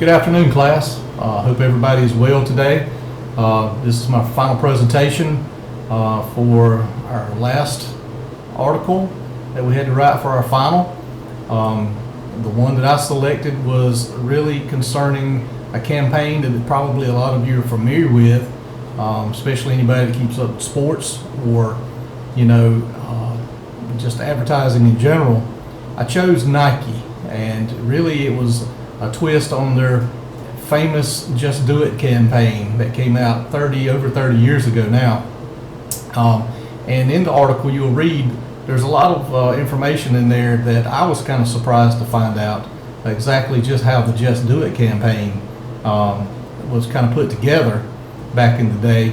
Good afternoon, class. Hope everybody is well today. This is my final presentation for our last article that we had to write for our final. The one that I selected was really concerning a campaign that probably a lot of you are familiar with, especially anybody that keeps up with sports or, just advertising in general. I chose Nike, and really it was a twist on their famous Just Do It campaign that came out over 30 years ago now. And in the article you'll read, there's a lot of information in there that I was kind of surprised to find out exactly just how the Just Do It campaign was kind of put together back in the day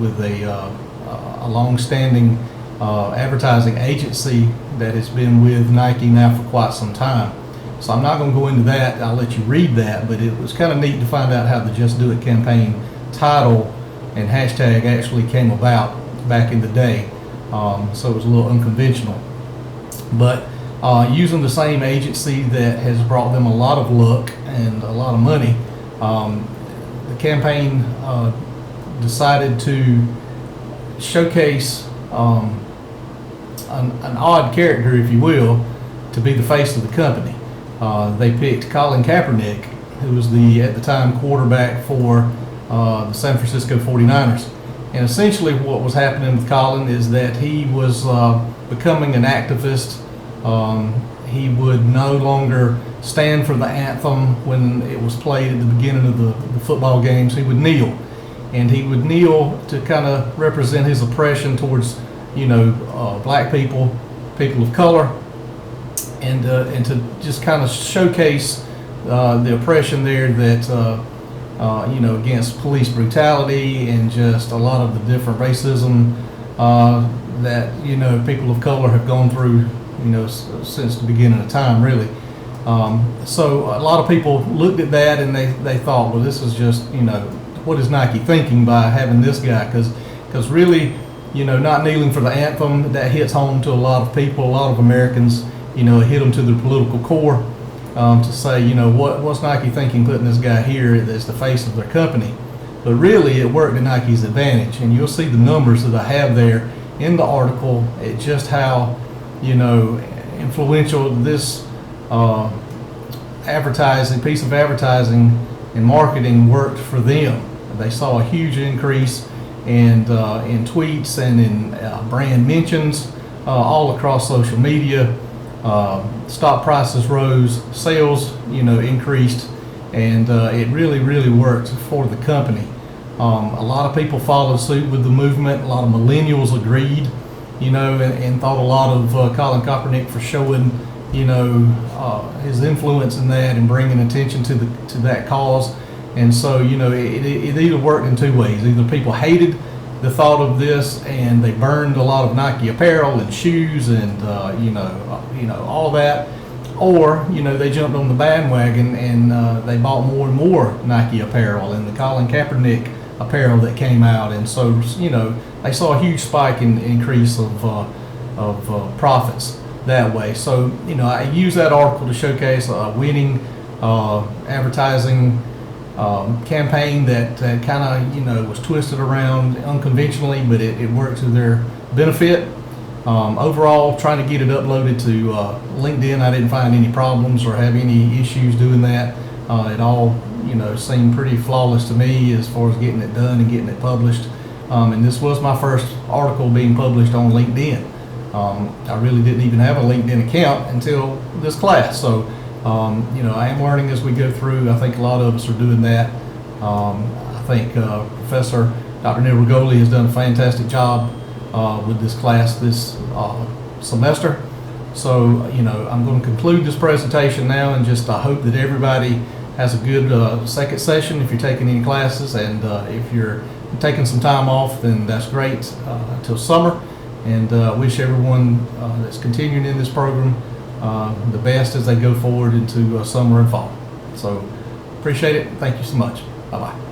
with a long-standing advertising agency that has been with Nike now for quite some time. So I'm not going to go into that. I'll let you read that, but it was kind of neat to find out how the Just Do It campaign title and hashtag actually came about back in the day. So it was a little unconventional. But using the same agency that has brought them a lot of luck and a lot of money, the campaign decided to showcase an odd character, if you will, to be the face of the company. They picked Colin Kaepernick, who was at the time quarterback for the San Francisco 49ers. And essentially what was happening with Colin is that he was becoming an activist. He would no longer stand for the anthem when it was played at the beginning of the football games. He would kneel. And he would kneel to kind of represent his oppression towards, black people, people of color, and to just kind of showcase the oppression there that against police brutality and just a lot of the different racism that people of color have gone through since the beginning of time, really. So a lot of people looked at that and they thought, well, this is just what is Nike thinking by having this guy? Because really, not kneeling for the anthem, that hits home to a lot of people, a lot of Americans. It hit them to their political core to say, what's Nike thinking putting this guy here as the face of their company? But really, it worked to Nike's advantage, and you'll see the numbers that I have there in the article at just how, influential this piece of advertising and marketing worked for them. They saw a huge increase in tweets and in brand mentions all across social media. Stock prices rose, sales, increased, and it really worked for the company. A lot of people followed suit with the movement. A lot of millennials agreed, and thought a lot of Colin Kaepernick for showing, his influence in that and bringing attention to that cause. And so, it either worked in two ways. Either people hated the thought of this and they burned a lot of Nike apparel and shoes and all that, or they jumped on the bandwagon and they bought more and more Nike apparel and the Colin Kaepernick apparel that came out, and so they saw a huge spike in increase of profits that way. So I use that article to showcase a winning advertising campaign that kind of was twisted around unconventionally, but it worked to their benefit. Overall, trying to get it uploaded to LinkedIn, I didn't find any problems or have any issues doing that. It all seemed pretty flawless to me as far as getting it done and getting it published. And this was my first article being published on LinkedIn. I really didn't even have a LinkedIn account until this class. So I am learning as we go through. I think a lot of us are doing that. I think Professor Dr. Neil Rigoli has done a fantastic job with this class this semester. So, I'm going to conclude this presentation now, and just I hope that everybody has a good second session if you're taking any classes, and if you're taking some time off, then that's great until summer. And wish everyone that's continuing in this program the best as they go forward into summer and fall. So appreciate it. Thank you so much. Bye-bye.